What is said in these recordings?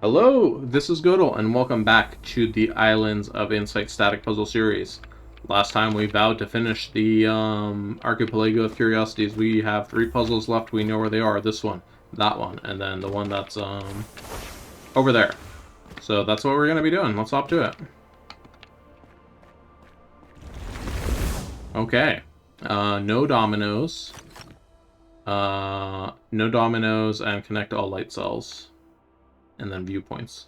Hello, this is Godel, and welcome back to the Islands of Insight static puzzle series. Last time we vowed to finish the Archipelago of Curiosities. We have 3 puzzles left. We know where they are. This one, that one, and then the one that's over there. So that's what we're going to be doing. Let's hop to it. Okay. No dominoes. No dominoes, and connect all light cells. And then viewpoints.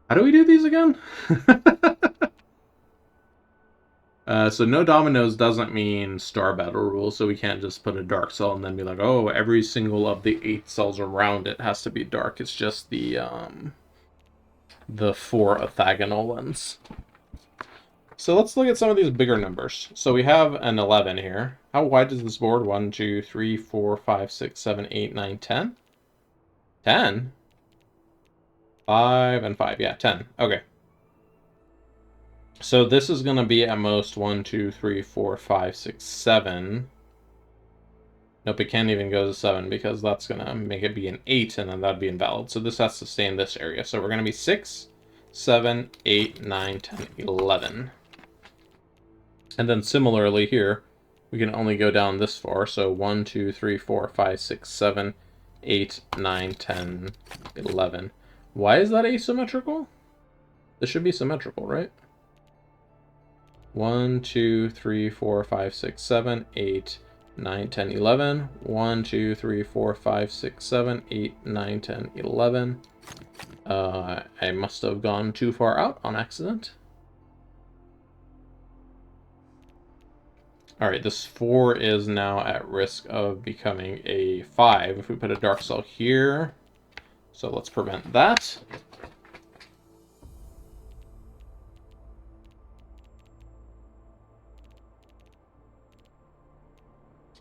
How do we do these again? So no dominoes doesn't mean star battle rules, so we can't just put a dark cell and then be like, oh, every single of the 8 cells around it has to be dark. It's just the 4 orthogonal ones. So let's look at some of these bigger numbers. So we have an 11 here. How wide is this board? 1, 2, 3, 4, 5, 6, 7, 8, 9, 10? 10? 5 and 5. Yeah, 10. Okay. So this is going to be at most 1, 2, 3, 4, 5, 6, 7. Nope, it can't even go to 7 because that's going to make it be an 8, and then that'd be invalid. So this has to stay in this area. So we're going to be 6, 7, 8, 9, 10, 11. And then similarly here, we can only go down this far. So 1, 2, 3, 4, 5, 6, 7, 8, 9, 10, 11. Why is that asymmetrical? This should be symmetrical, right? 1, 2, 3, 4, 5, 6, 7, 8, 9, 10, 11. 1, 2, 3, 4, 5, 6, 7, 8, 9, 10, 11. I must have gone too far out on accident. Alright, this 4 is now at risk of becoming a 5 if we put a dark cell here. So let's prevent that.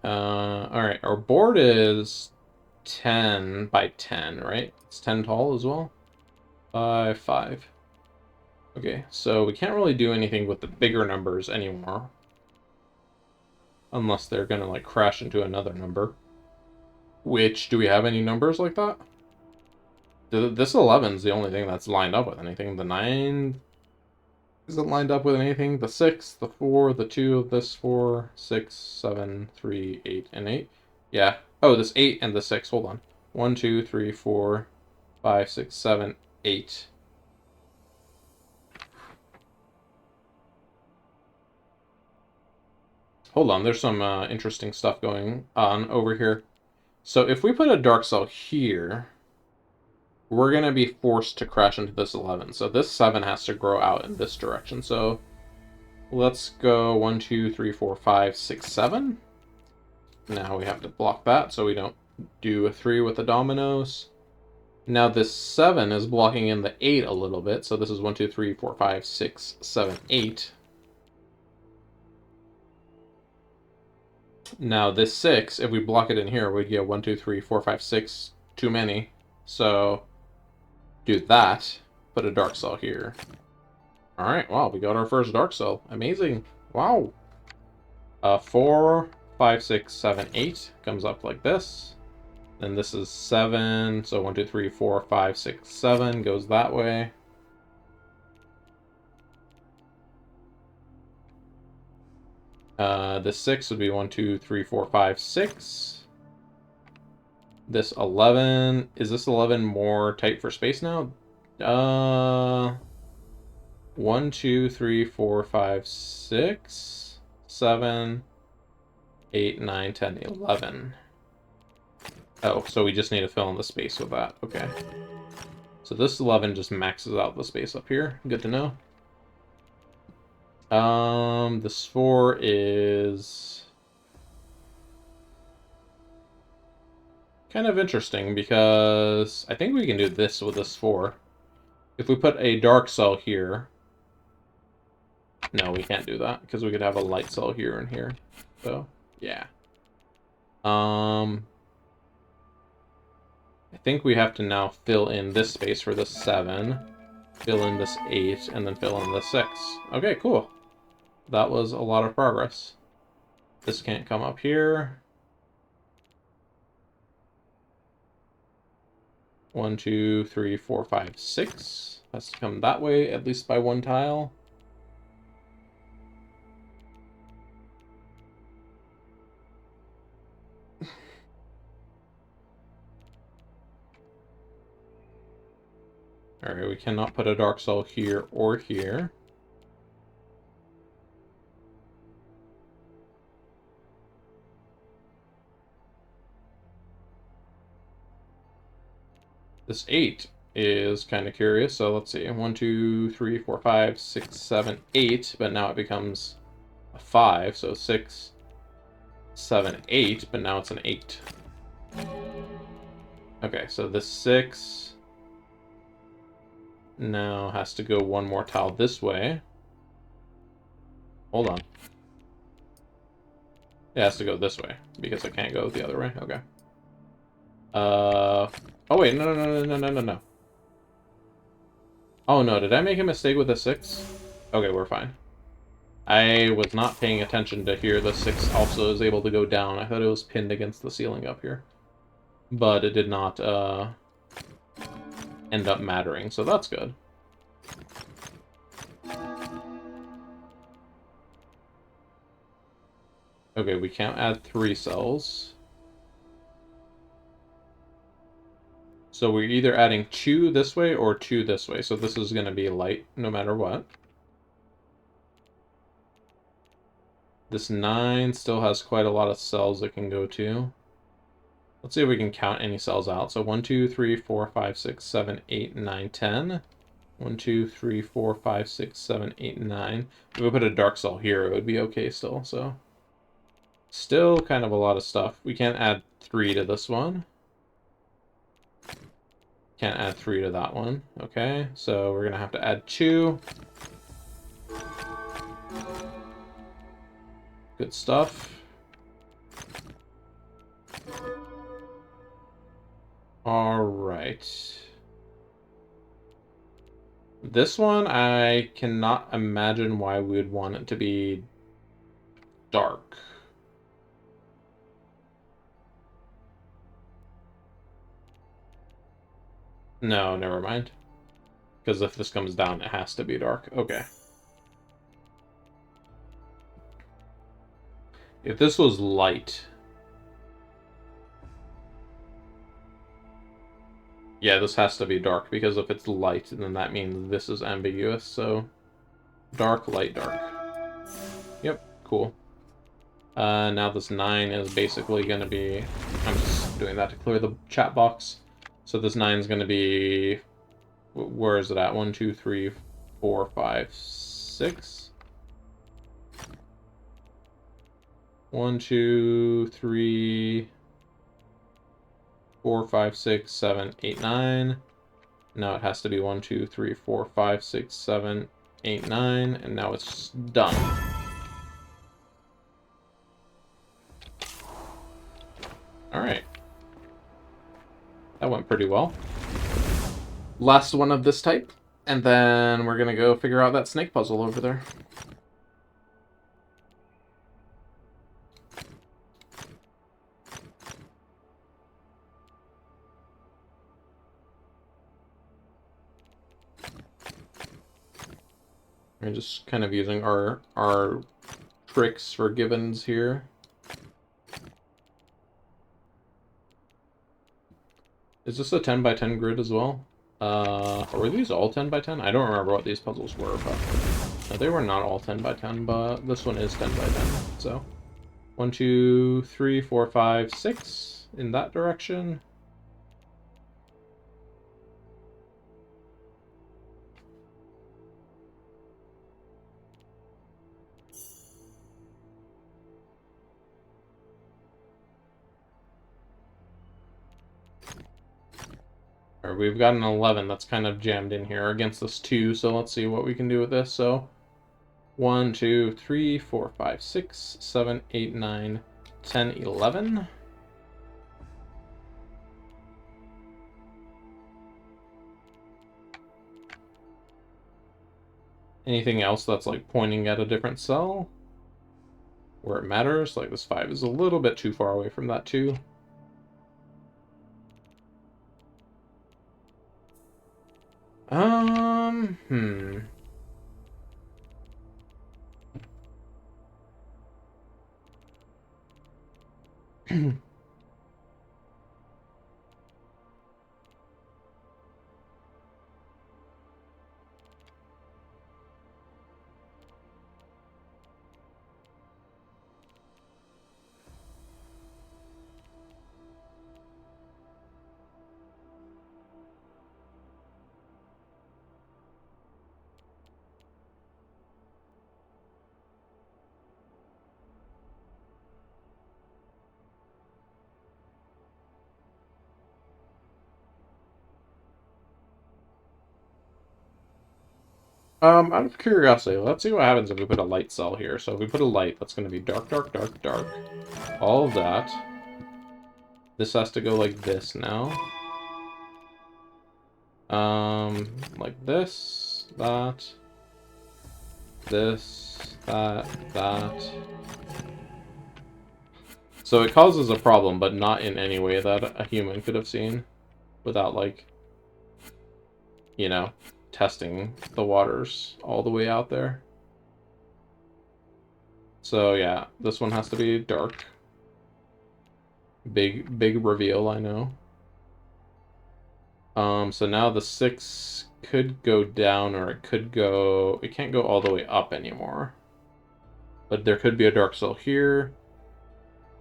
Alright, our board is 10 by 10, right? It's 10 tall as well. 5, 5. Okay, so we can't really do anything with the bigger numbers anymore. Unless they're gonna, like, crash into another number. Which, do we have any numbers like that? This 11's the only thing that's lined up with anything. The 9 isn't lined up with anything. The 6, the 4, the 2, this 4, 6, 7, 3, 8, and 8. Yeah. Oh, this 8 and the 6. Hold on. 1, 2, 3, 4, 5, 6, 7, 8. Hold on, there's some interesting stuff going on over here. So if we put a dark cell here, we're going to be forced to crash into this 11. So this 7 has to grow out in this direction. So let's go 1, 2, 3, 4, 5, 6, 7. Now we have to block that so we don't do a 3 with the dominoes. Now this 7 is blocking in the 8 a little bit. So this is 1, 2, 3, 4, 5, 6, 7, 8. Now this 6, if we block it in here, we'd get 1, 2, 3, 4, 5, 6 too many. So do that. Put a dark cell here. Alright, wow, we got our first dark cell. Amazing. Wow. 4, 5, 6, 7, 8 comes up like this. Then this is 7. So 1, 2, 3, 4, 5, 6, 7 goes that way. This 6 would be 1, 2, 3, 4, 5, 6. This 11, is this 11 more tight for space now? 1, 2, 3, 4, 5, 6, 7, 8, 9, 10, 11. Oh, so we just need to fill in the space with that. Okay. So this 11 just maxes out the space up here. Good to know. This 4 is kind of interesting because I think we can do this with this 4. If we put a dark cell here, no, we can't do that because we could have a light cell here and here. So, yeah. I think we have to now fill in this space for the 7, fill in this 8, and then fill in the 6. Okay, cool. That was a lot of progress. This can't come up here. 1, 2, 3, 4, 5, 6. Has to come that way, at least by one tile. Alright, we cannot put a dark cell here or here. This 8 is kind of curious, so let's see. 1, 2, 3, 4, 5, 6, 7, 8, but now it becomes a 5, so 6, 7, 8, but now it's an 8. Okay, so this 6 now has to go one more tile this way. Hold on. It has to go this way, because it can't go the other way. Okay. Oh wait, no. Oh no, did I make a mistake with the 6? Okay, we're fine. I was not paying attention to here. The 6 also is able to go down. I thought it was pinned against the ceiling up here. But it did not end up mattering, so that's good. Okay, we can't add 3 cells. So we're either adding 2 this way or 2 this way. So this is going to be light no matter what. This 9 still has quite a lot of cells it can go to. Let's see if we can count any cells out. So 1, 2, 3, 4, 5, 6, 7, 8, 9, 10. 1, 2, 3, 4, 5, 6, 7, 8, 9. If we put a dark cell here, it would be okay still. So still kind of a lot of stuff. We can't add 3 to this one. Can't add 3 to that one. Okay, so we're going to have to add 2. Good stuff. All right. This one, I cannot imagine why we would want it to be dark. No, never mind. Because if this comes down, it has to be dark. Okay. If this was light... Yeah, this has to be dark, because if it's light, then that means this is ambiguous, so... Dark, light, dark. Yep, cool. Now this 9 is basically going to be... I'm just doing that to clear the chat box. So this 9 is going to be... Where is it at? 1, 2, 3, 4, 5, 6? 1, 2, 3... 4, 5, 6, 7, 8, 9. Now it has to be 1, 2, 3, 4, 5, 6, 7, 8, 9. And now it's done. Alright. That went pretty well. Last one of this type. And then we're going to go figure out that snake puzzle over there. We're just kind of using our tricks for givens here. Is this a 10 by 10 grid as well? Were these all 10 by 10? I don't remember what these puzzles were, but no, they were not all 10 by 10, but this one is 10 by 10. So 1, 2, 3, 4, 5, 6 in that direction. Or we've got an 11 that's kind of jammed in here against this 2, so let's see what we can do with this. So 1, 2, 3, 4, 5, 6, 7, 8, 9, 10, 11. Anything else that's like pointing at a different cell where it matters? Like this 5 is a little bit too far away from that 2. Hmm. Out of curiosity, let's see what happens if we put a light cell here. So if we put a light, that's going to be dark, dark, dark, dark. All of that. This has to go like this now. Like this, that, this, that, that. So it causes a problem, but not in any way that a human could have seen without, like, you know, testing the waters all the way out there. So yeah, this one has to be dark. Big reveal, I know. So now the 6 could go down, or it could go... It can't go all the way up anymore. But there could be a dark cell here.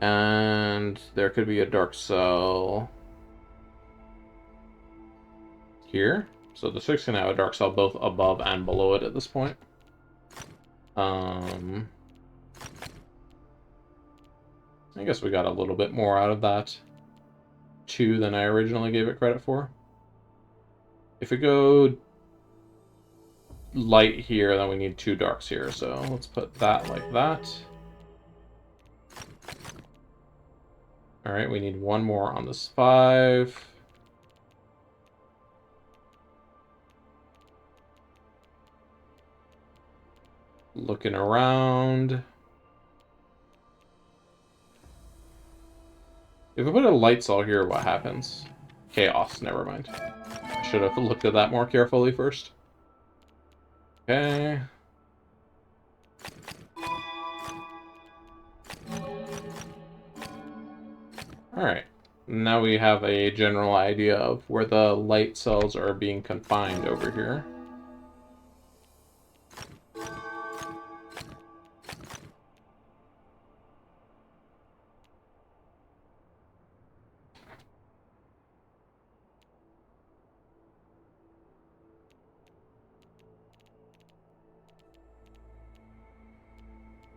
And there could be a dark cell here. So the 6 can have a dark cell both above and below it at this point. I guess we got a little bit more out of that 2 than I originally gave it credit for. If we go light here, then we need 2 darks here. So let's put that like that. Alright, we need 1 more on this 5. Looking around. If we put a light cell here, what happens? Chaos, never mind. I should have looked at that more carefully first. Okay. Alright. Now we have a general idea of where the light cells are being confined over here.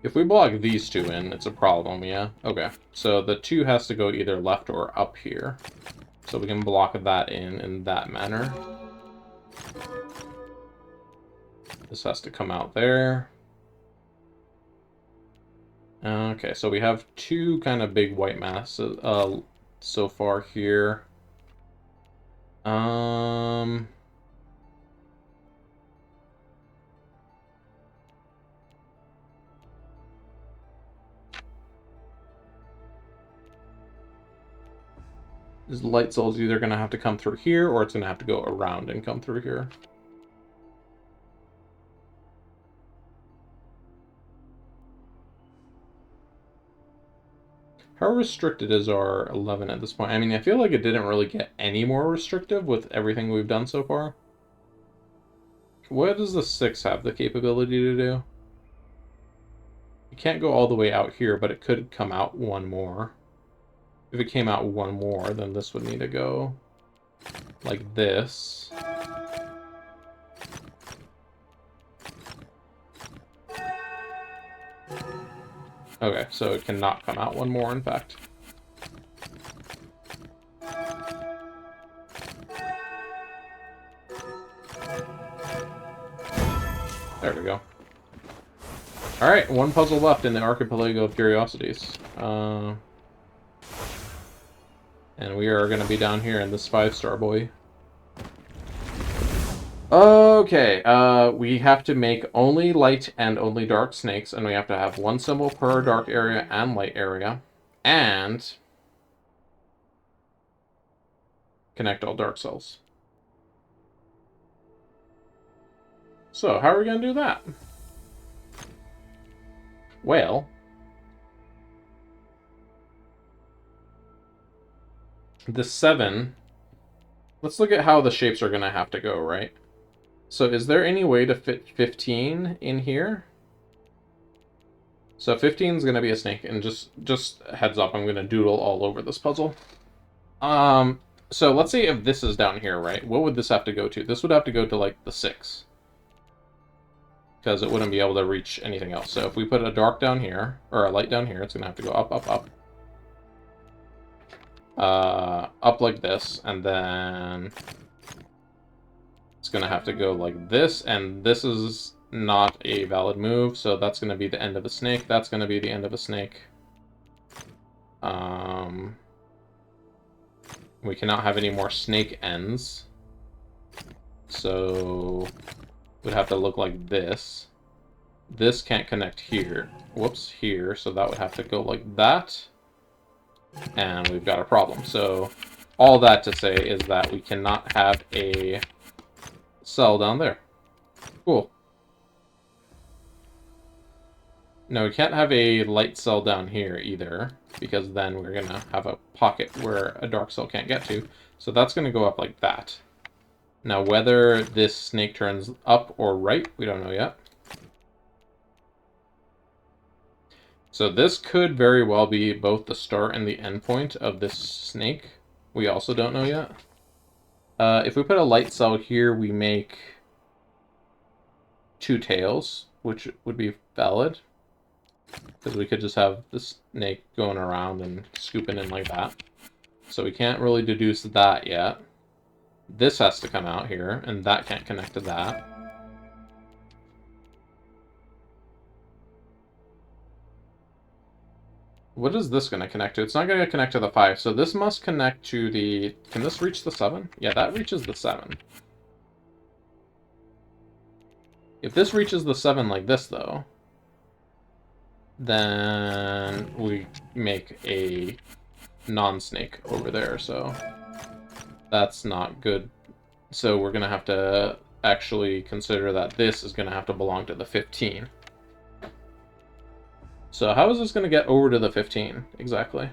If we block these 2 in, it's a problem, yeah? Okay. So the 2 has to go either left or up here. So we can block that in that manner. This has to come out there. Okay, so we have 2 kind of big white masses so far here. This light cell is either going to have to come through here, or it's going to have to go around and come through here. How restricted is our 11 at this point? I mean, I feel like it didn't really get any more restrictive with everything we've done so far. What does the 6 have the capability to do? It can't go all the way out here, but it could come out 1 more. If it came out 1 more, then this would need to go like this. Okay, so it cannot come out 1 more, in fact. There we go. Alright, 1 puzzle left in the Archipelago of Curiosities. And we are going to be down here in this 5-star boy. Okay, we have to make only light and only dark snakes, and we have to have 1 symbol per dark area and light area, and connect all dark cells. So, how are we going to do that? Well, the 7... Let's look at how the shapes are going to have to go, right? So is there any way to fit 15 in here? So 15 is going to be a snake, and just heads up, I'm going to doodle all over this puzzle. So let's say if this is down here, right? What would this have to go to? This would have to go to, like, the 6. Because it wouldn't be able to reach anything else. So if we put a dark down here, or a light down here, it's going to have to go up, up, up. Up like this, and then it's going to have to go like this, and this is not a valid move, so that's going to be the end of a snake. That's going to be the end of a snake. We cannot have any more snake ends. So it would have to look like this. This can't connect here. Whoops, here. So that would have to go like that. And we've got a problem. So all that to say is that we cannot have a cell down there. Cool. No, we can't have a light cell down here either, because then we're going to have a pocket where a dark cell can't get to. So that's going to go up like that. Now, whether this snake turns up or right, we don't know yet. So this could very well be both the start and the end point of this snake. We also don't know yet. If we put a light cell here, we make 2 tails, which would be valid. Because we could just have the snake going around and scooping in like that. So we can't really deduce that yet. This has to come out here, and that can't connect to that. What is this going to connect to? It's not going to connect to the 5, so this must connect to the... Can this reach the 7? Yeah, that reaches the 7. If this reaches the 7 like this, though, then we make a non-snake over there, so that's not good. So we're going to have to actually consider that this is going to have to belong to the 15. So how is this going to get over to the 15, exactly?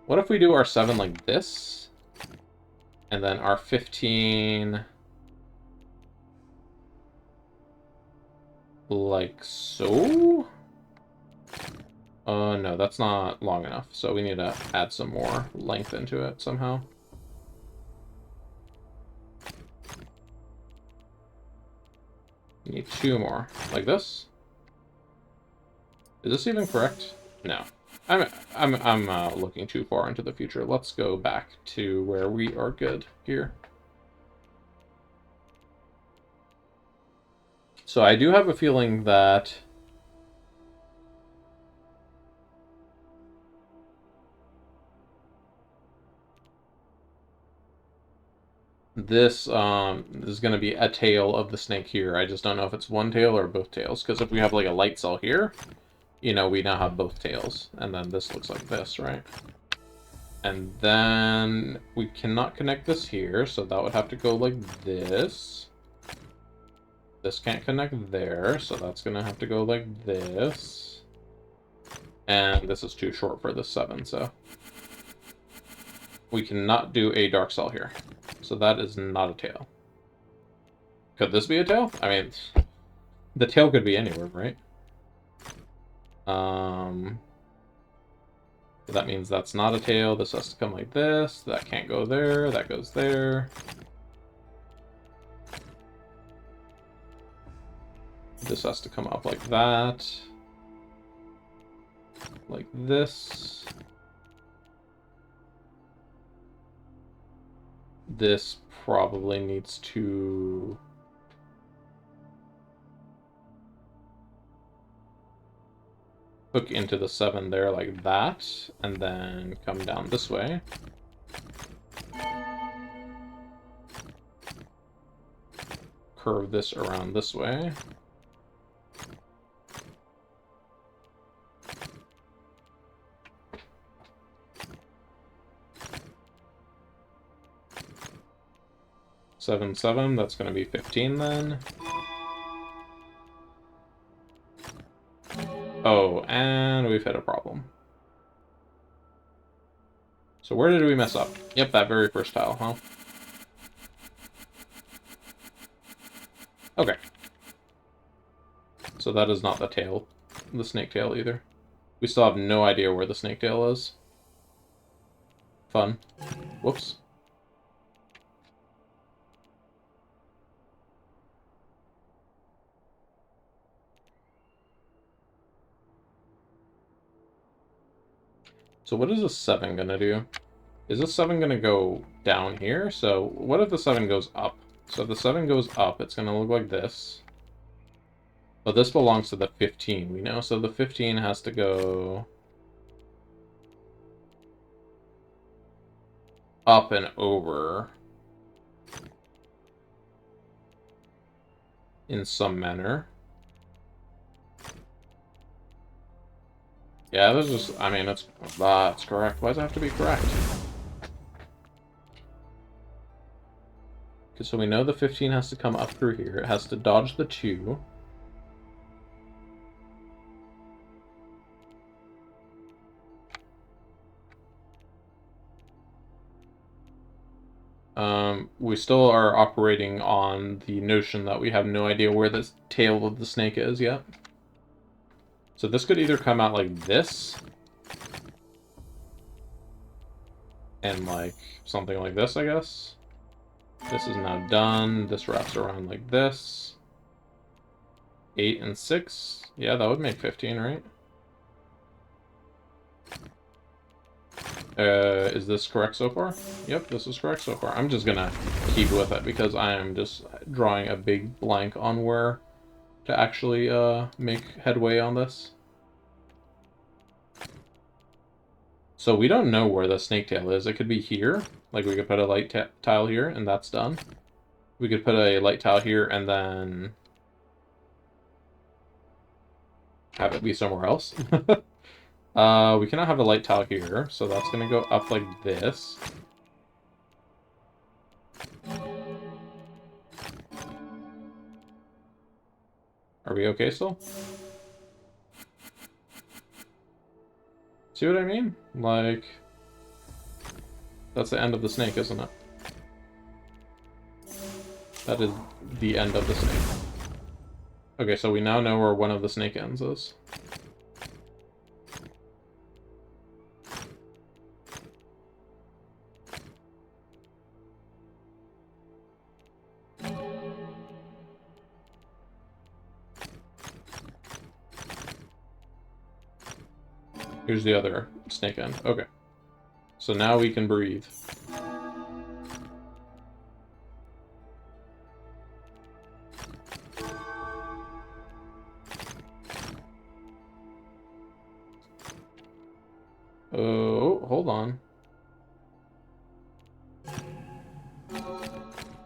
What if we do our 7 like this, and then our 15... like so? No, that's not long enough, so we need to add some more length into it somehow. We need 2 more, like this. Is this even correct? No. I'm looking too far into the future. Let's go back to where we are good here. So I do have a feeling that this is going to be a tail of the snake here. I just don't know if it's one tail or both tails, because if we have like a light cell here, you know, we now have both tails, and then this looks like this, right? And then we cannot connect this here, so that would have to go like this. This can't connect there, so that's going to have to go like this. And this is too short for this 7, so we cannot do a dark cell here. So that is not a tail. Could this be a tail? I mean, the tail could be anywhere, right? That means that's not a tail. This has to come like this. That can't go there. That goes there. This has to come up like that. Like this. This probably needs to... hook into the 7 there like that, and then come down this way. Curve this around this way. Seven, 7, that's going to be 15 then. Oh, and we've hit a problem. So where did we mess up? Yep, that very first tile, huh? Okay. So that is not the tail, the snake tail either. We still have no idea where the snake tail is. Fun. Whoops. So what is a 7 gonna do? Is this 7 gonna go down here? So what if the 7 goes up? So if the 7 goes up, it's gonna look like this. But this belongs to the 15, we know. So the 15 has to go up and over in some manner. Yeah, this is, I mean, that's correct. Why does it have to be correct? Okay, so we know the 15 has to come up through here. It has to dodge the 2. We still are operating on the notion that we have no idea where the tail of the snake is yet. So this could either come out like this, and like something like this, I guess. This is now done. This wraps around like this. 8 and 6. Yeah, that would make 15, right? Is this correct so far? Yep, this is correct so far. I'm just gonna keep with it because I am just drawing a big blank on where to actually make headway on this. So we don't know where the snake tail is. It could be here. Like we could put a light tile here and that's done. We could put a light tile here and then have it be somewhere else. We cannot have a light tile here, so that's gonna go up like this. Are we okay still? See what I mean? Like, that's the end of the snake, isn't it? That is the end of the snake. Okay, so we now know where one of the snake ends is. Here's the other snake end. Okay. So now we can breathe. Oh, hold on.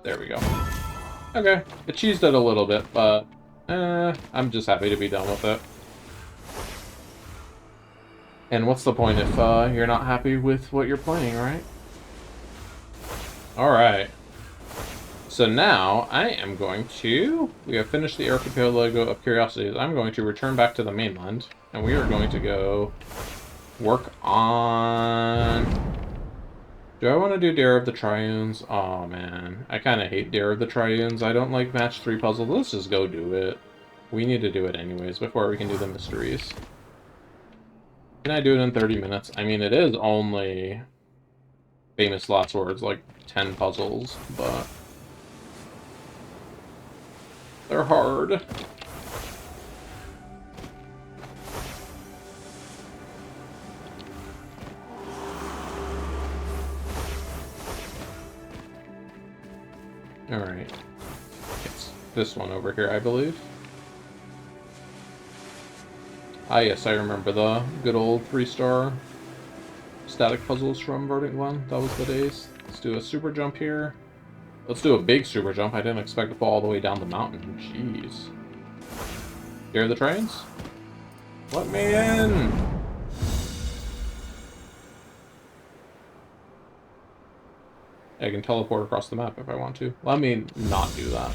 There we go. Okay, it cheesed it a little bit, but I'm just happy to be done with it. And what's the point if you're not happy with what you're playing, right? Alright. So now, I am going to... We have finished the Archipelago of Curiosities. I'm going to return back to the mainland, and we are going to go work on... Do I want to do Dare of the Triunes? Oh man, I kind of hate Dare of the Triunes. I don't like match 3 puzzles. Let's just go do it. We need to do it anyways before we can do the mysteries. Can I do it in 30 minutes? I mean, it is only famous last words, like 10 puzzles, but they're hard. Alright. It's this one over here, I believe. Ah, yes, I remember the good old 3-star static puzzles from Verdict 1. That was the days. Let's do a super jump here. Let's do a big super jump. I didn't expect to fall all the way down the mountain. Jeez. Dare the trains? Let me in! I can teleport across the map if I want to. Let me not do that.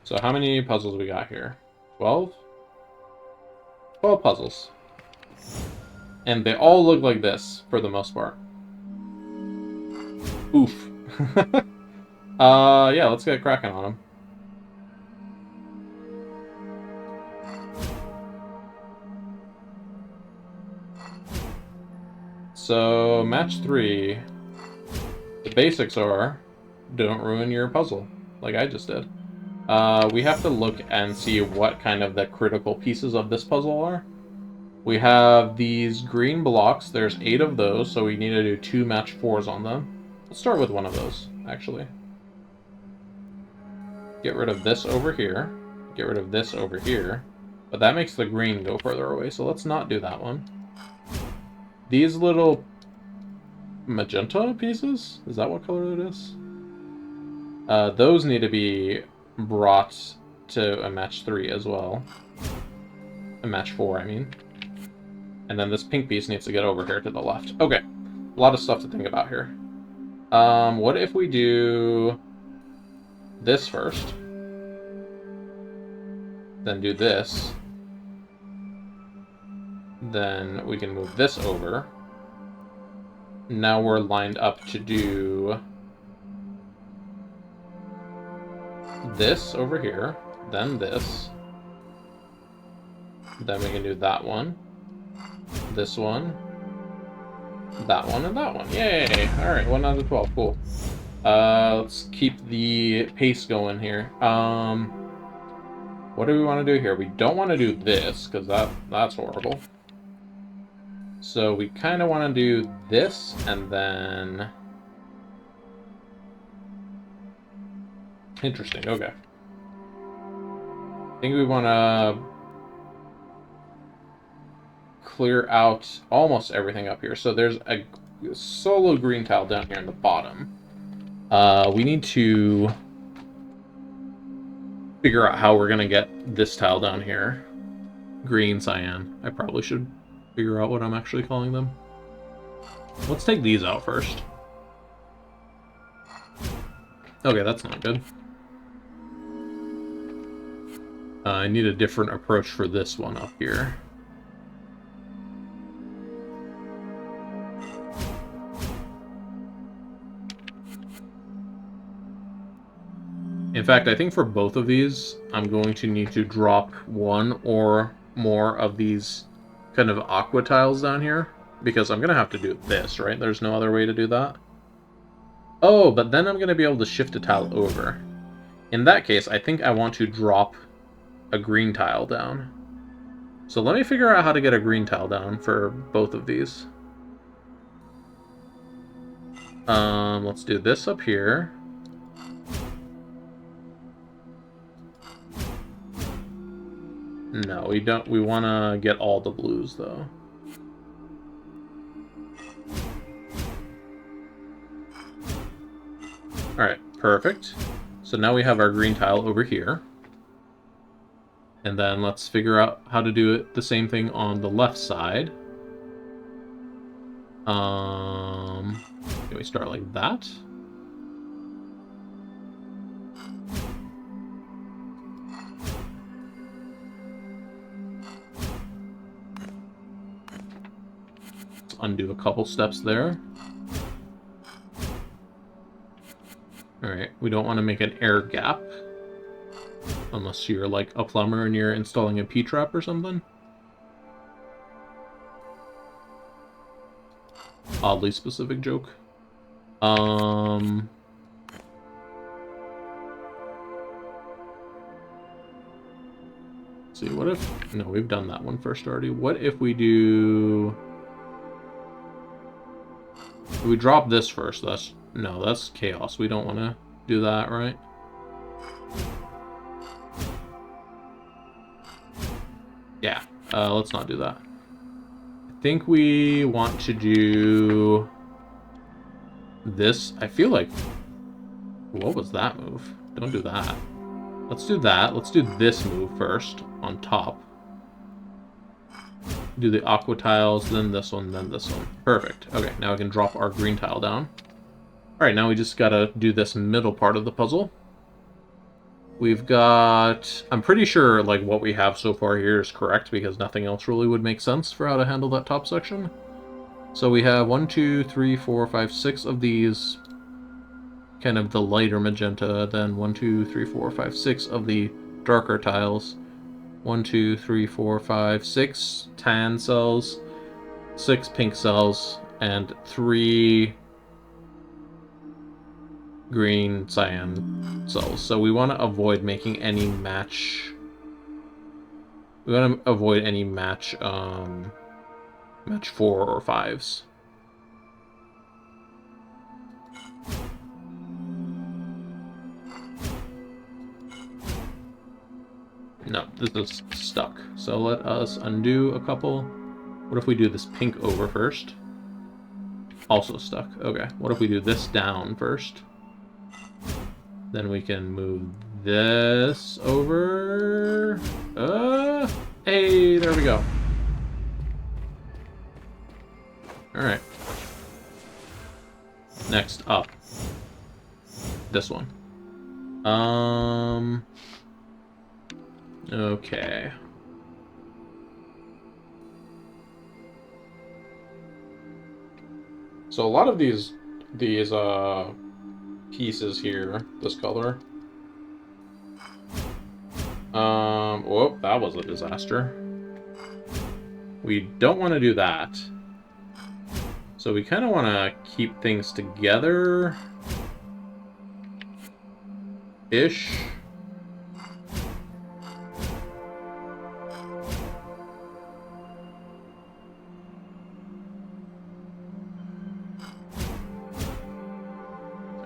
So how many puzzles we got here? 12? 12 puzzles. And they all look like this, for the most part. Oof. Yeah, let's get cracking on them. So, match 3. The basics are, don't ruin your puzzle, like I just did. We have to look and see what kind of the critical pieces of this puzzle are. We have these green blocks. There's 8 of those, so we need to do 2 match 4s on them. Let's start with one of those, actually. Get rid of this over here. Get rid of this over here. But that makes the green go further away, so let's not do that one. These little magenta pieces? Is that what color it is? Those need to be brought to a match 3 as well. A match 4, I mean. And then this pink piece needs to get over here to the left. Okay. A lot of stuff to think about here. What if we do this first? Then do this. Then we can move this over. Now we're lined up to do this over here. Then this. Then we can do that one. This one. That one and that one. Yay! Alright, 1 out of 12. Cool. Let's keep the pace going here. What do we want to do here? We don't want to do this, because that's horrible. So we kind of want to do this, and then... Interesting, okay. I think we want to clear out almost everything up here. So there's a solo green tile down here in the bottom. We need to figure out how we're going to get this tile down here. Green, cyan. I probably should figure out what I'm actually calling them. Let's take these out first. Okay, that's not good. I need a different approach for this one up here. In fact, I think for both of these, I'm going to need to drop one or more of these kind of aqua tiles down here, because I'm going to have to do this, right? There's no other way to do that. Oh, but then I'm going to be able to shift a tile over. In that case, I think I want to drop a green tile down. So let me figure out how to get a green tile down for both of these. Let's do this up here. No, we don't. We want to get all the blues, though. Alright, perfect. So now we have our green tile over here. And then let's figure out how to do it the same thing on the left side. Can we start like that? Let's undo a couple steps there. Alright, we don't want to make an air gap. Unless you're like a plumber and you're installing a P-trap or something. Oddly specific joke. Let's see, what if... No, we've done that one first already. What if we do... We drop this first. No, that's chaos. We don't want to do that, right? Yeah, let's not do that. I think we want to do this. I feel like... What was that move? Don't do that. Let's do that. Let's do this move first on top. Do the aqua tiles, then this one, then this one. Perfect. Okay, now we can drop our green tile down. Alright, now we just gotta do this middle part of the puzzle. We've got... I'm pretty sure, like, what we have so far here is correct, because nothing else really would make sense for how to handle that top section. So we have 1, 2, 3, 4, 5, 6 of these, kind of the lighter magenta, then 1, 2, 3, 4, 5, 6 of the darker tiles. 1, 2, 3, 4, 5, 6 tan cells, 6 pink cells, and 3 green cyan cells. So we want to avoid making any match. We want to avoid any match 4 or 5s. No, this is stuck. So let us undo a couple. What if we do this pink over first? Also stuck. Okay. What if we do this down first? Then we can move this over. Hey, there we go. Alright. Next up. This one. Okay. So a lot of these pieces here, this color. Whoop, that was a disaster. We don't want to do that. So we kind of want to keep things together. Ish.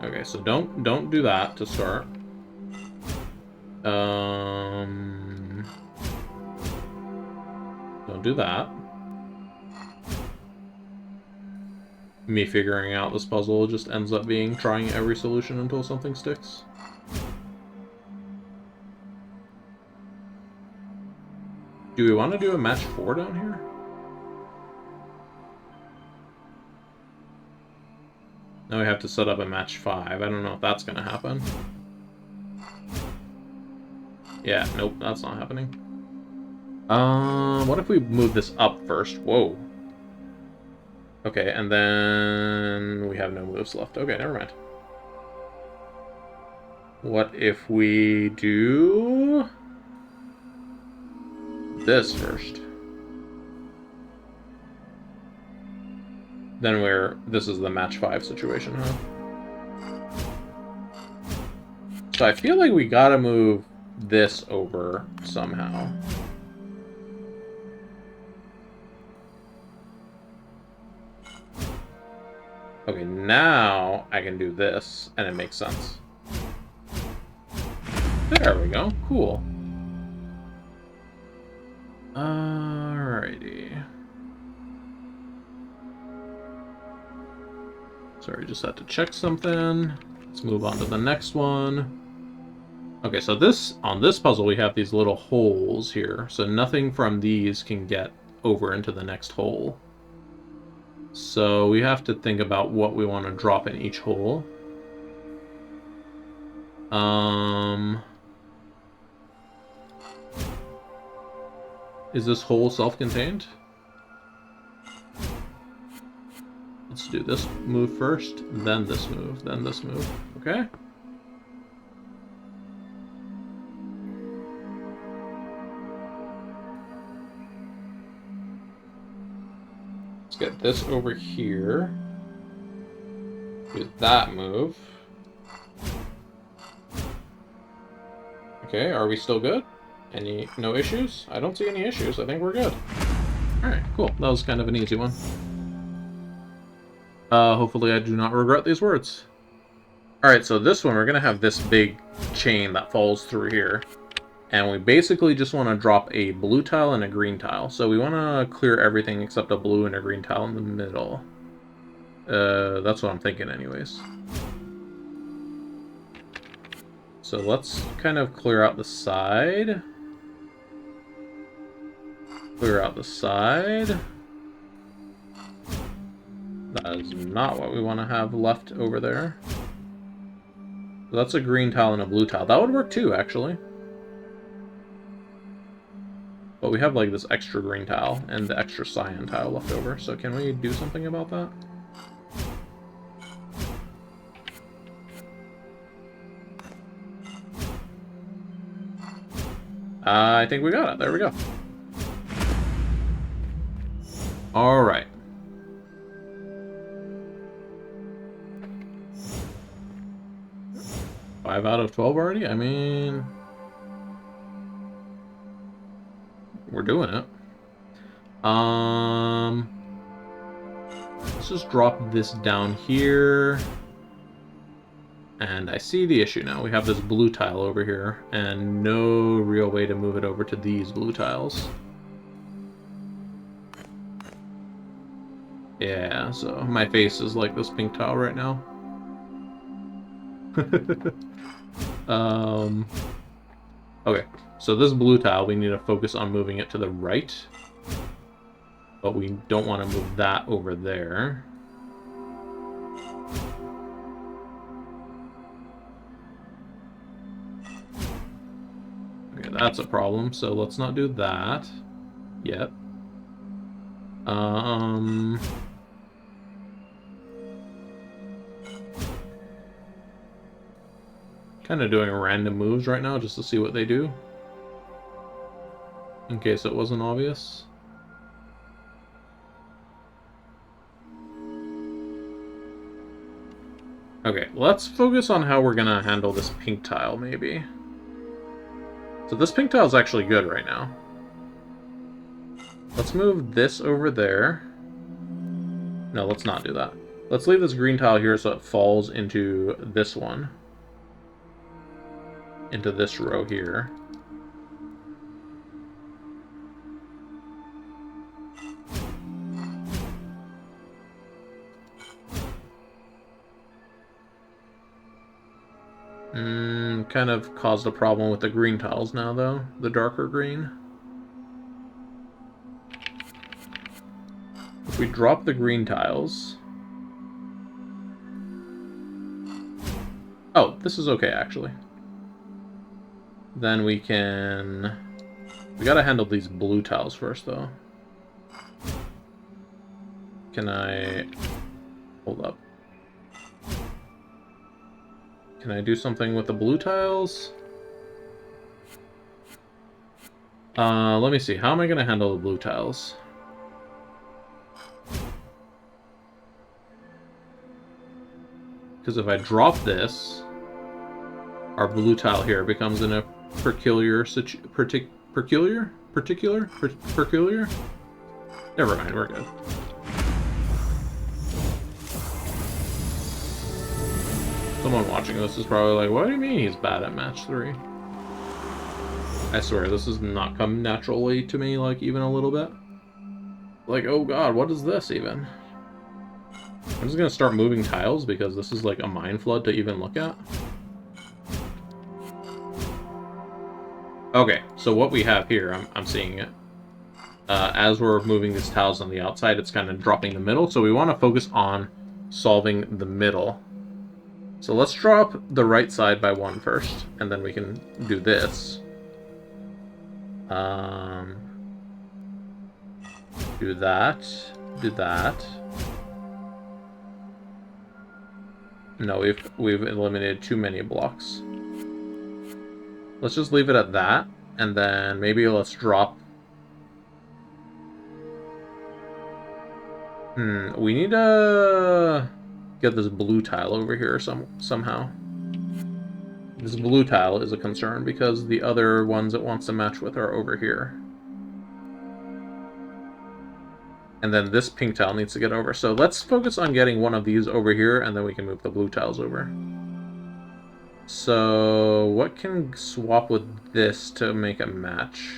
Okay, so don't do that to start. Don't do that. Me figuring out this puzzle just ends up being trying every solution until something sticks. Do we want to do a match 4 down here? Now we have to set up a match 5. I don't know if that's going to happen. Yeah, nope, that's not happening. What if we move this up first? Whoa. Okay, and then we have no moves left. Okay, never mind. What if we do this first? Then this is the match 5 situation, huh? So I feel like we gotta move this over somehow. Okay, now I can do this, and it makes sense. There we go. Cool. Alrighty. Sorry, just had to check something. Let's move on to the next one. Okay, so on this puzzle we have these little holes here, so nothing from these can get over into the next hole. So we have to think about what we want to drop in each hole. Is this hole self-contained? Let's do this move first, then this move, then this move. Okay? Let's get this over here. Do that move. Okay, are we still good? No issues? I don't see any issues. I think we're good. Alright, cool. That was kind of an easy one. Hopefully I do not regret these words. Alright, so this one, we're going to have this big chain that falls through here. And we basically just want to drop a blue tile and a green tile. So we want to clear everything except a blue and a green tile in the middle. That's what I'm thinking anyways. So let's kind of clear out the side. Clear out the side. That is not what we want to have left over there. That's a green tile and a blue tile. That would work too, actually. But we have like this extra green tile and the extra cyan tile left over. So can we do something about that? I think we got it. There we go. All right. Five out of 12 already? I mean, we're doing it. Let's just drop this down here. And I see the issue now. We have this blue tile over here, and no real way to move it over to these blue tiles. Yeah, so my face is like this pink tile right now. Okay, so this blue tile, we need to focus on moving it to the right. But we don't want to move that over there. Okay, that's a problem, so let's not do that yet. Kind of doing random moves right now just to see what they do. In case it wasn't obvious. Okay, let's focus on how we're gonna handle this pink tile, maybe. So this pink tile is actually good right now. Let's move this over there. No, let's not do that. Let's leave this green tile here so it falls into this one. Into this row here. Kind of caused a problem with the green tiles now, though. The darker green. If we drop the green tiles... Oh, this is okay, actually. Then we can... We gotta handle these blue tiles first, though. Can I... Hold up. Can I do something with the blue tiles? Let me see. How am I gonna handle the blue tiles? Because if I drop this, our blue tile here becomes in a peculiar? Never mind, we're good. Someone watching this is probably like, what do you mean he's bad at match 3? I swear, this has not come naturally to me, like, even a little bit. Like, oh god, what is this, even? I'm just gonna start moving tiles, because this is, like, a mind flood to even look at. Okay, so what we have here, I'm seeing it. As we're moving these tiles on the outside, it's kind of dropping the middle, so we want to focus on solving the middle. So let's drop the right side by 1 first, and then we can do this. Do that. Do that. No, we've eliminated too many blocks. Let's just leave it at that, and then maybe let's drop... we need to get this blue tile over here somehow. This blue tile is a concern because the other ones it wants to match with are over here. And then this pink tile needs to get over. So let's focus on getting one of these over here, and then we can move the blue tiles over. So what can swap with this to make a match?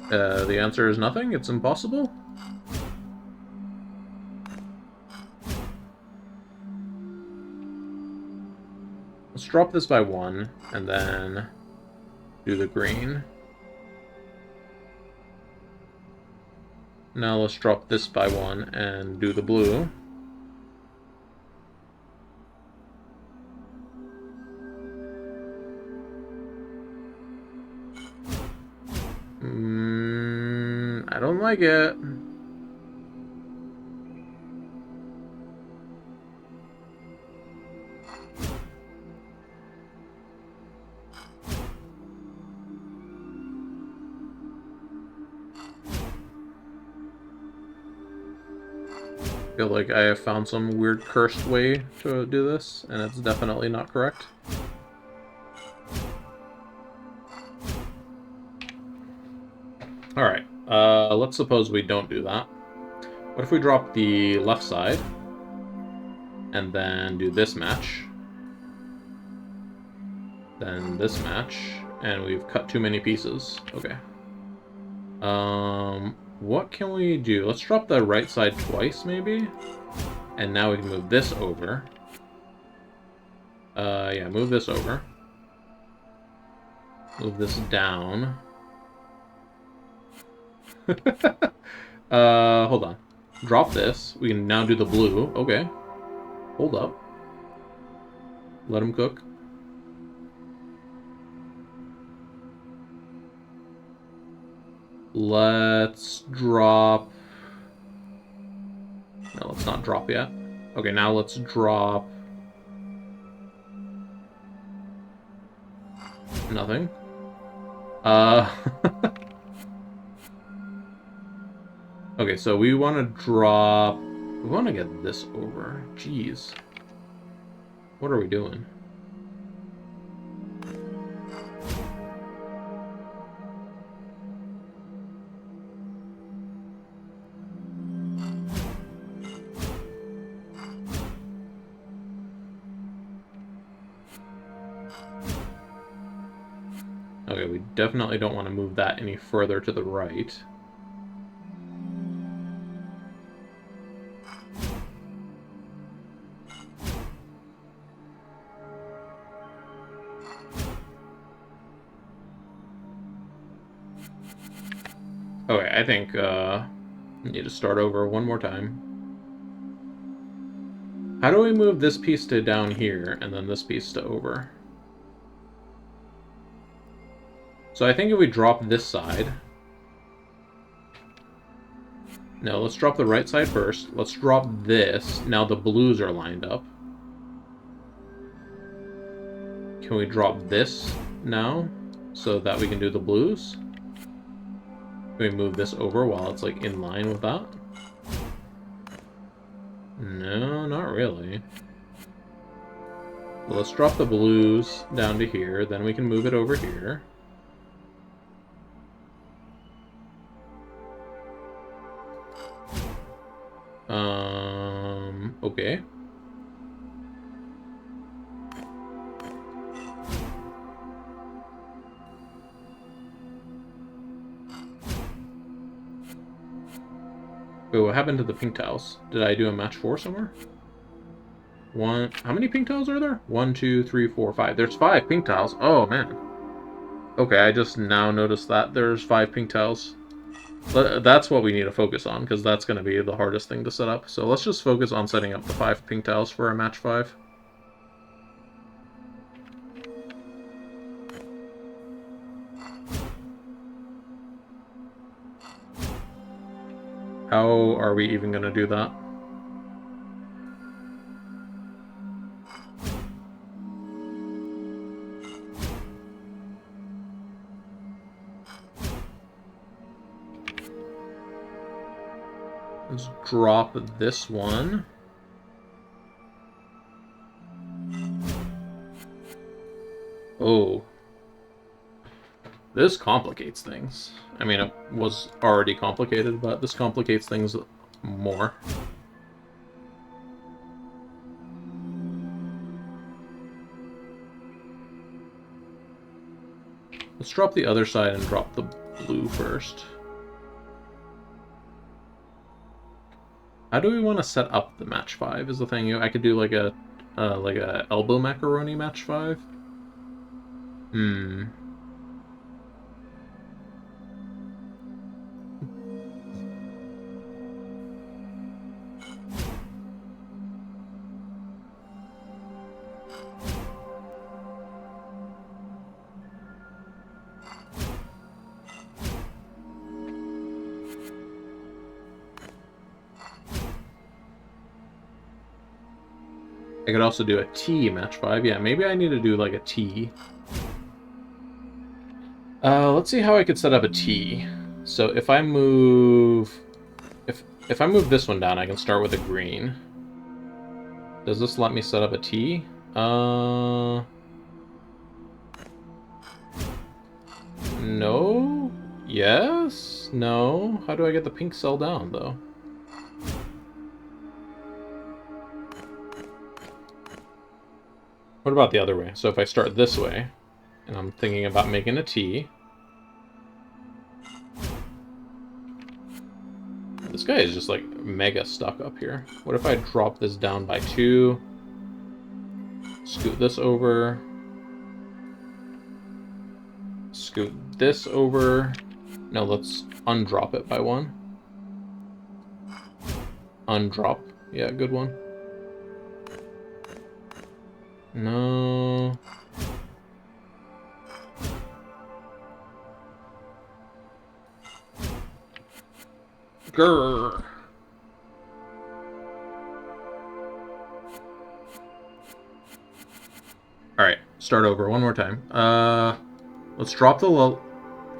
The answer is nothing? It's impossible? Let's drop this by 1, and then do the green. Now let's drop this by 1 and do the blue. I don't like it. I feel like I have found some weird cursed way to do this, and it's definitely not correct. Alright, let's suppose we don't do that. What if we drop the left side, and then do this match, then this match, and we've cut too many pieces. Okay. What can we do? Let's drop the right side twice, maybe? And now we can move this over. Yeah, move this over. Move this down. Hold on. Drop this. We can now do the blue. Okay. Hold up. Let him cook. Let's drop... No, let's not drop yet. Okay, now let's drop... Nothing. Okay, so we want to drop... We want to get this over. Jeez. What are we doing? Okay, we definitely don't want to move that any further to the right. Okay, I think we need to start over one more time. How do we move this piece to down here, and then this piece to over? So I think if we drop this side... No, let's drop the right side first. Let's drop this. Now the blues are lined up. Can we drop this now, so that we can do the blues? Can we move this over while it's, like, in line with that? No, not really. Well, let's drop the blues down to here, then we can move it over here. Okay. Wait, what happened to the pink tiles? Did I do a match 4 somewhere? One... How many pink tiles are there? 1, 2, 3, 4, 5. There's 5 pink tiles. Oh, man. Okay, I just now noticed that there's 5 pink tiles. That's what we need to focus on, because that's going to be the hardest thing to set up. So let's just focus on setting up the 5 pink tiles for a match 5. How are we even going to do that? Let's drop this one. Oh. This complicates things. I mean, it was already complicated, but this complicates things more. Let's drop the other side and drop the blue first. How do we want to set up the match 5 is the thing. I could do like a elbow macaroni match 5. I could also do a T match 5. Yeah, maybe I need to do like a T. Let's see how I could set up a T. So if I move... If I move this one down, I can start with a green. Does this let me set up a T? No? Yes? No? How do I get the pink cell down, though? What about the other way? So if I start this way, and I'm thinking about making a T... This guy is just, like, mega stuck up here. What if I drop this down by 2? Scoot this over. Scoot this over. No, let's undrop it by 1. Undrop. Yeah, good one. No. Grrr. Alright, start over one more time. Let's drop the low.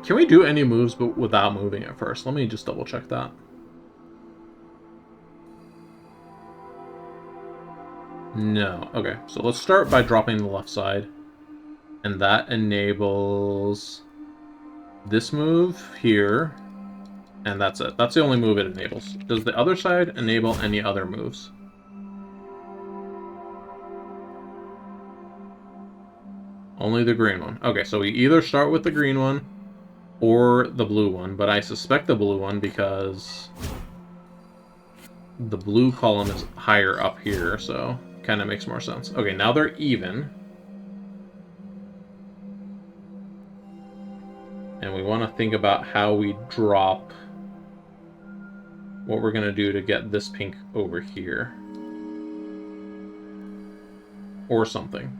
Can we do any moves but without moving it first? Let me just double check that. No. Okay, so let's start by dropping the left side. And that enables this move here. And that's it. That's the only move it enables. Does the other side enable any other moves? Only the green one. Okay, so we either start with the green one or the blue one, but I suspect the blue one because the blue column is higher up here, so kind of makes more sense. Okay, now they're even. And we want to think about how we drop what we're going to do to get this pink over here. Or something.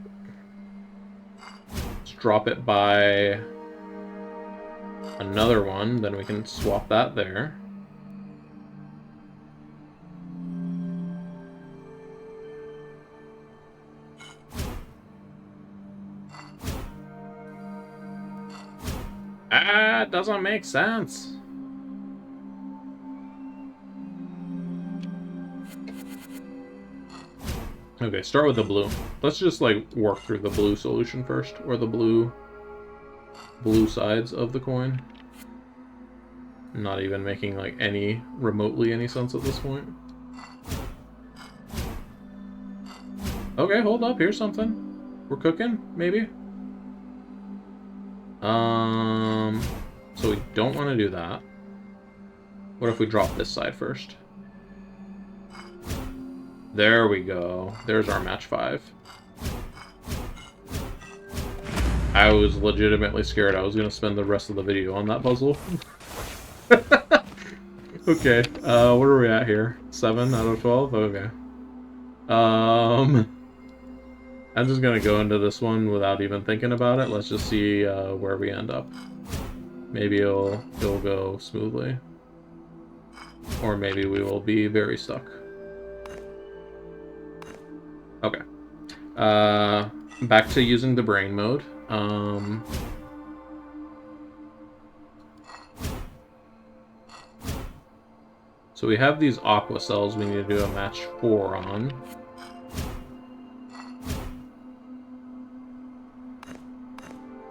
Let's drop it by another one, then we can swap that there. Ah, it doesn't make sense. Okay, start with the blue. Let's just, like, work through the blue solution first, or the blue sides of the coin. Not even making, like, remotely any sense at this point. Okay, hold up, here's something. We're cooking, maybe? So we don't want to do that. What if we drop this side first? There we go. There's our match 5. I was legitimately scared I was going to spend the rest of the video on that puzzle. Okay, what are we at here? 7 out of 12? Okay. I'm just going to go into this one without even thinking about it. Let's just see where we end up. Maybe it'll go smoothly. Or maybe we will be very stuck. Okay. Back to using the brain mode. So we have these aqua cells we need to do a match 4 on.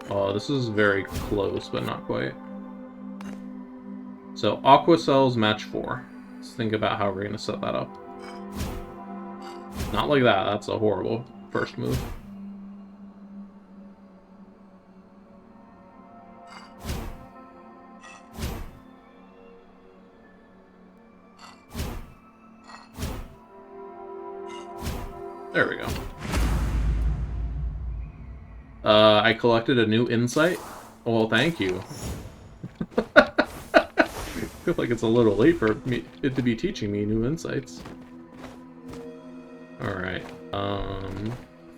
Oh, this is very close, but not quite. So aqua cells match 4. Let's think about how we're going to set that up. Not like that. That's a horrible first move. There we go. I collected a new insight. Well, thank you. I feel like it's a little late for it to be teaching me new insights. Alright.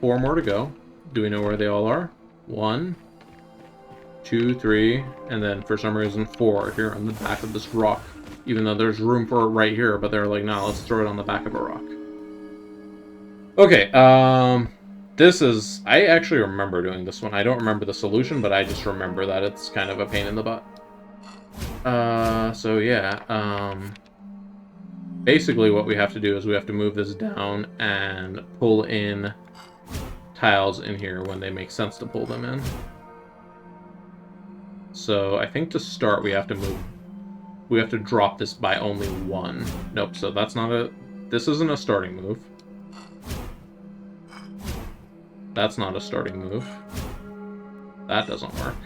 4 more to go. Do we know where they all are? 1, 2, 3, and then for some reason 4 here on the back of this rock. Even though there's room for it right here, but they're like, no, let's throw it on the back of a rock. Okay, this is... I actually remember doing this one. I don't remember the solution, but I just remember that it's kind of a pain in the butt. So yeah, basically what we have to do is we have to move this down and pull in tiles in here when they make sense to pull them in. So I think to start we have to drop this by only 1. Nope, so that's not a... This isn't a starting move. That's not a starting move. That doesn't work.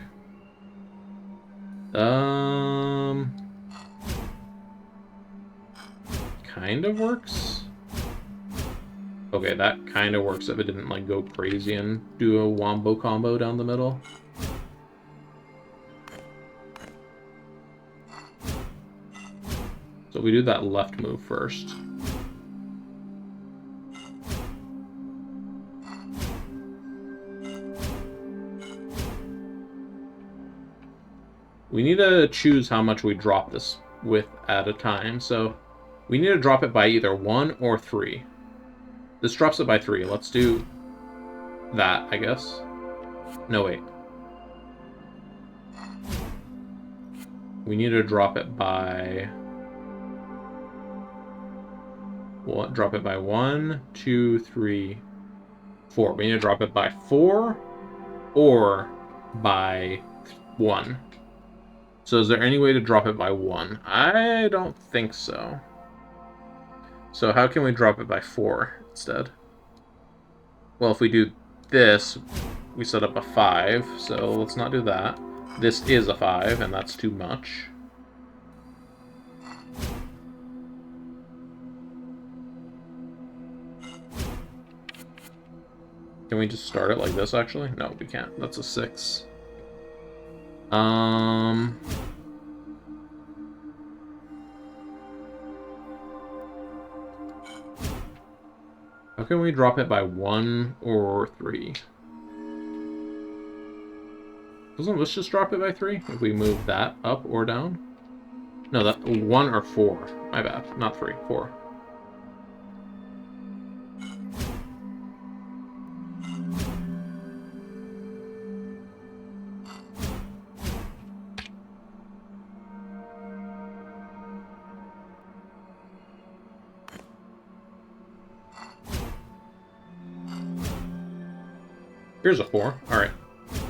Kind of works. Okay, that kind of works if it didn't, like, go crazy and do a wombo combo down the middle. So we do that left move first. We need to choose how much we drop this with at a time, so we need to drop it by either 1 or 3. This drops it by 3. Let's do that, I guess. No, wait. We need to drop it by... What? Drop it by 1, 2, 3, 4. We need to drop it by 4 or by 1. So is there any way to drop it by 1? I don't think so. So how can we drop it by 4 instead? Well, if we do this, we set up a 5, so let's not do that. This is a 5, and that's too much. Can we just start it like this, actually? No, we can't. That's a 6. How can we drop it by 1 or 3? Doesn't this just drop it by 3? If we move that up or down? No, that 1 or 4. My bad. Not 3. 4. Here's a 4. All right.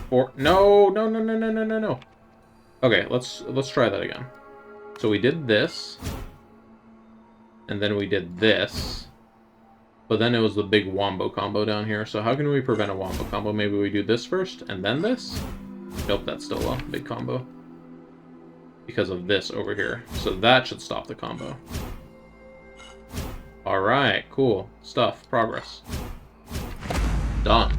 4. No, no, no, no, no, no, no, no. Okay, let's try that again. So we did this, and then we did this, but then it was the big wombo combo down here. So how can we prevent a wombo combo? Maybe we do this first and then this? Nope, that's still a big combo because of this over here. So that should stop the combo. All right, cool stuff. Progress. Done.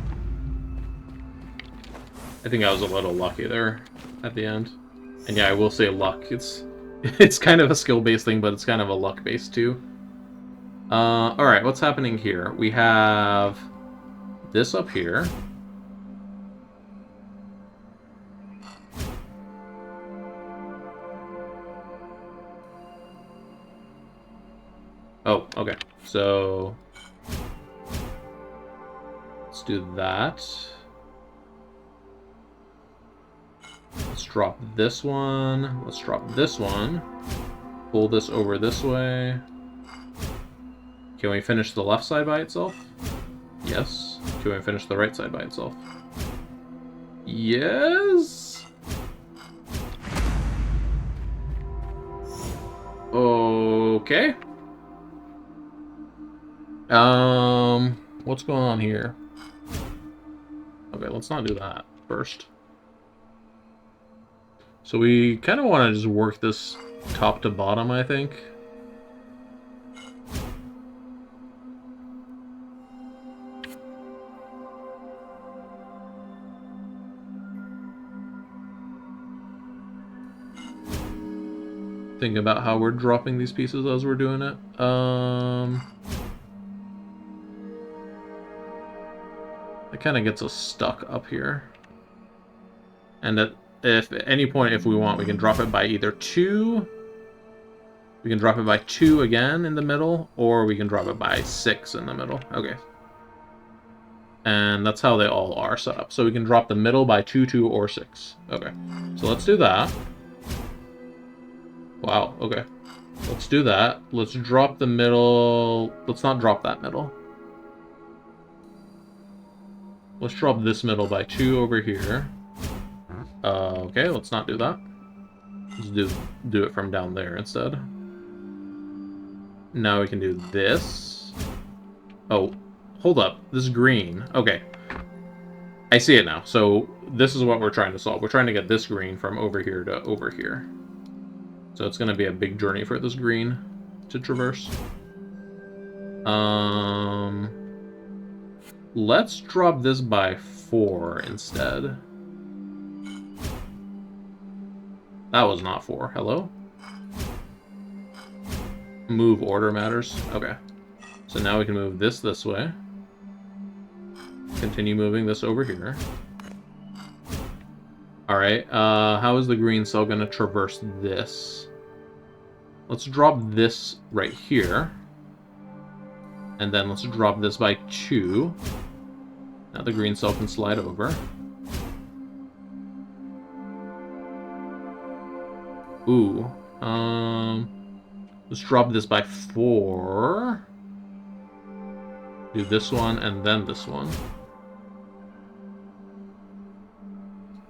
I think I was a little lucky there at the end. And yeah, I will say luck. It's kind of a skill-based thing, but it's kind of a luck-based too. Alright, what's happening here? We have this up here. Oh, okay. So let's do that. Let's drop this one. Let's drop this one. Pull this over this way. Can we finish the left side by itself? Yes. Can we finish the right side by itself? Yes. Okay. What's going on here? Okay, let's not do that first. So we kind of want to just work this top to bottom, I think. Think about how we're dropping these pieces as we're doing it. It kind of gets us stuck up here. And if at any point, if we want, we can drop it by either 2. We can drop it by 2 again in the middle, or we can drop it by 6 in the middle. Okay. And that's how they all are set up. So we can drop the middle by 2, 2, or 6. Okay, so let's do that. Wow, okay. Let's do that. Let's drop the middle. Let's not drop that middle. Let's drop this middle by 2 over here. Okay, let's not do that. Let's do it from down there instead. Now we can do this. Oh, hold up. This is green. Okay. I see it now. So this is what we're trying to solve. We're trying to get this green from over here to over here. So it's going to be a big journey for this green to traverse. Let's drop this by 4 instead. That was not 4. Hello? Move order matters. Okay. So now we can move this way. Continue moving this over here. Alright, how is the green cell going to traverse this? Let's drop this right here. And then let's drop this by 2. Now the green cell can slide over. Ooh. Let's drop this by 4. Do this one and then this one.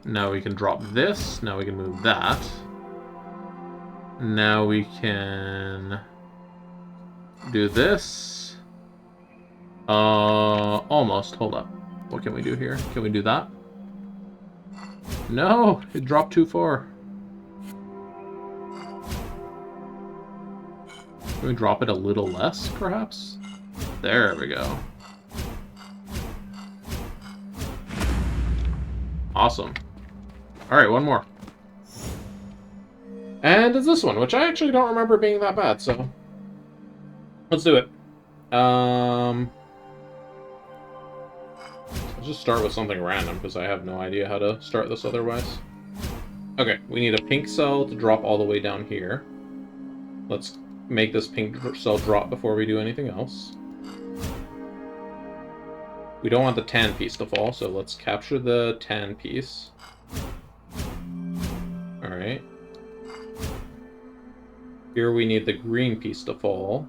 Now we can drop this. Now we can move that. Now we can do this. Almost. Hold up. What can we do here? Can we do that? No! It dropped too far. Can we drop it a little less, perhaps? There we go. Awesome. Alright, one more. And it's this one, which I actually don't remember being that bad, so... Let's do it. Let's just start with something random, because I have no idea how to start this otherwise. Okay, we need a pink cell to drop all the way down here. Let's make this pink cell drop before we do anything else. We don't want the tan piece to fall, so let's capture the tan piece. Alright. Here we need the green piece to fall.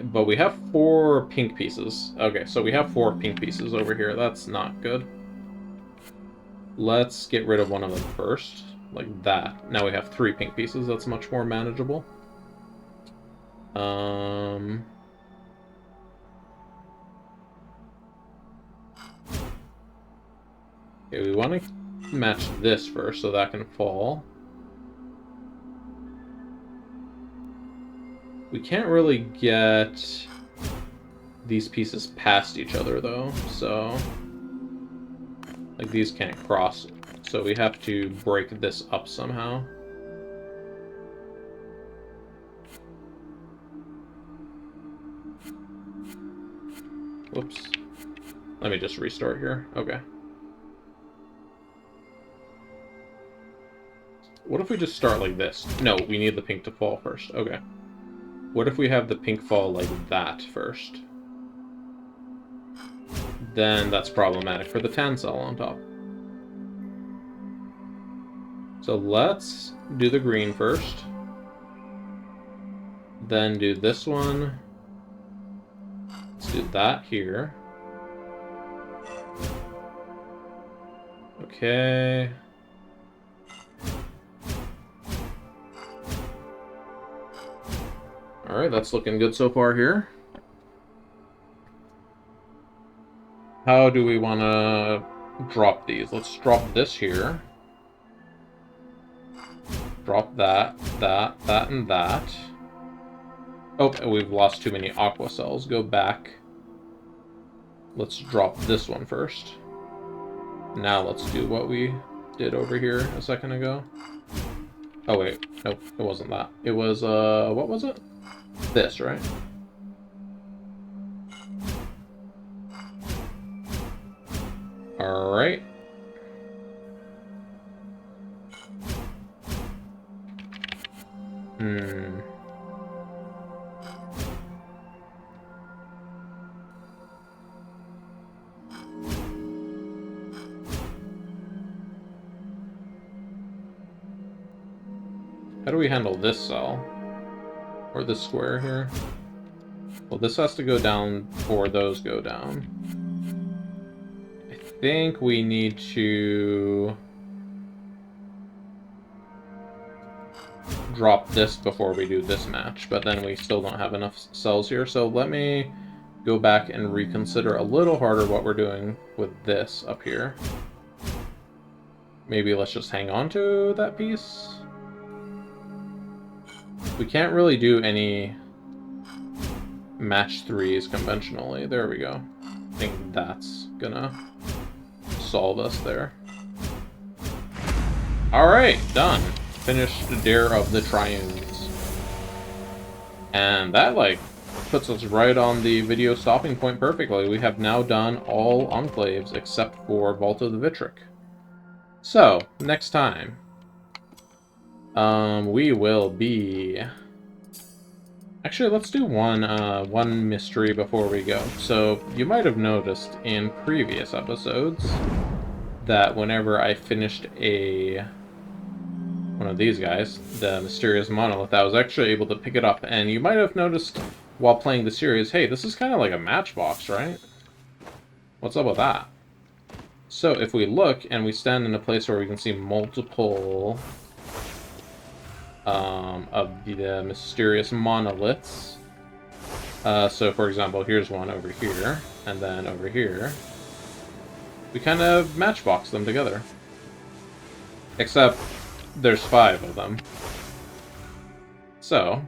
But we have 4 pink pieces. Okay, so we have 4 pink pieces over here. That's not good. Let's get rid of one of them first. Like that. Now we have 3 pink pieces. That's much more manageable. Okay, we want to match this first so that can fall. We can't really get these pieces past each other though, so like these can't cross, so we have to break this up somehow. Whoops. Let me just restart here. Okay. What if we just start like this? No, we need the pink to fall first. Okay. What if we have the pink fall like that first? Then that's problematic for the tan cell on top. So let's do the green first. Then do this one. Let's do that here. Okay. Alright, that's looking good so far here. How do we want to drop these? Let's drop this here. Drop that, that, and that. Oh, we've lost too many aqua cells. Go back. Let's drop this one first. Now let's do what we did over here a second ago. Oh, wait. Nope, it wasn't that. It was, what was it? This, right? Alright. How do we handle this cell? Or this square here? Well, this has to go down before those go down. I think we need to drop this before we do this match, but then we still don't have enough cells here, so let me go back and reconsider a little harder what we're doing with this up here. Maybe let's just hang on to that piece. We can't really do any match 3s conventionally. There we go. I think that's gonna solve us there. Alright, done. Finished Dare of the Triunes. And that, like, puts us right on the video stopping point perfectly. We have now done all enclaves except for Vault of the Vitric. So, next time, we will be... Actually, let's do one mystery before we go. So, you might have noticed in previous episodes that whenever I finished one of these guys, the mysterious monolith, I was actually able to pick it up. And you might have noticed while playing the series, hey, this is kind of like a matchbox, right? What's up with that? So if we look and we stand in a place where we can see multiple of the mysterious monoliths. So for example, here's one over here, and then over here. We kind of matchbox them together. Except there's 5 of them. So,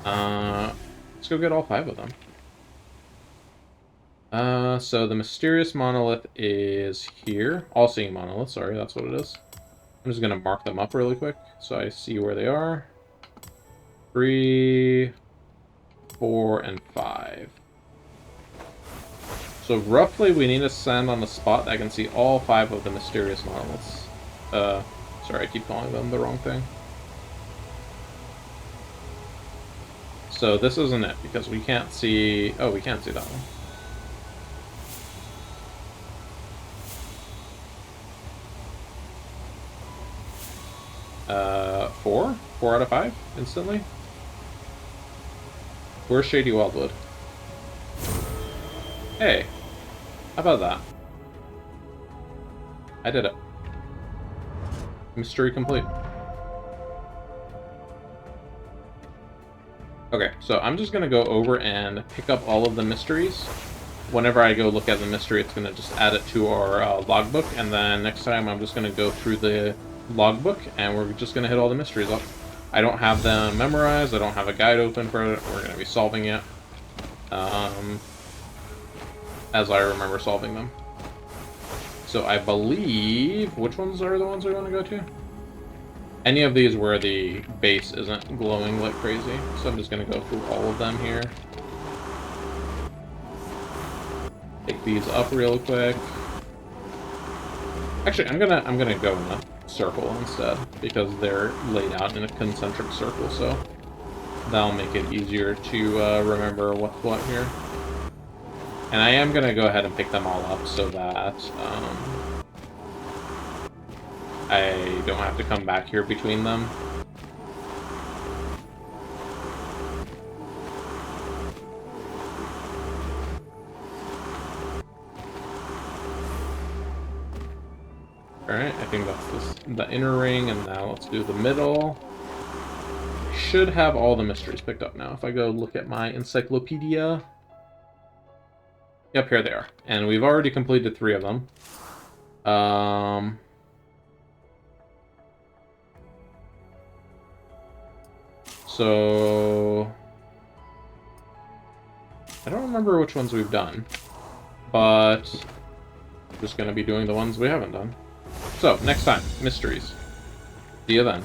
let's go get all 5 of them. So the mysterious monolith is here. All-seeing monolith, sorry, that's what it is. I'm just gonna mark them up really quick so I see where they are. 3, 4, and 5. So roughly we need to stand on a spot that can see all 5 of the mysterious monoliths. Sorry, I keep calling them the wrong thing. So this isn't it, because we can't see... Oh, we can't see that one. 4? 4 out of 5, instantly? Where's Shady Wildwood? Hey, how about that? I did it. Mystery complete. Okay, so I'm just gonna go over and pick up all of the mysteries. Whenever I go look at the mystery, it's gonna just add it to our logbook, and then next time I'm just gonna go through the logbook, and we're just gonna hit all the mysteries up. I don't have them memorized, I don't have a guide open for it, we're gonna be solving it as I remember solving them. So I believe, which ones are the ones we want to go to? Any of these where the base isn't glowing like crazy. So I'm just gonna go through all of them here. Pick these up real quick. Actually, I'm gonna go in a circle instead, because they're laid out in a concentric circle, so that'll make it easier to remember what's what here. And I am gonna go ahead and pick them all up so that I don't have to come back here between them. Alright, I think that's the inner ring, and now let's do the middle. I should have all the mysteries picked up now. If I go look at my encyclopedia. Yep, here they are. And we've already completed 3 of them. So I don't remember which ones we've done, but I'm just going to be doing the ones we haven't done. So, next time, mysteries. See you then.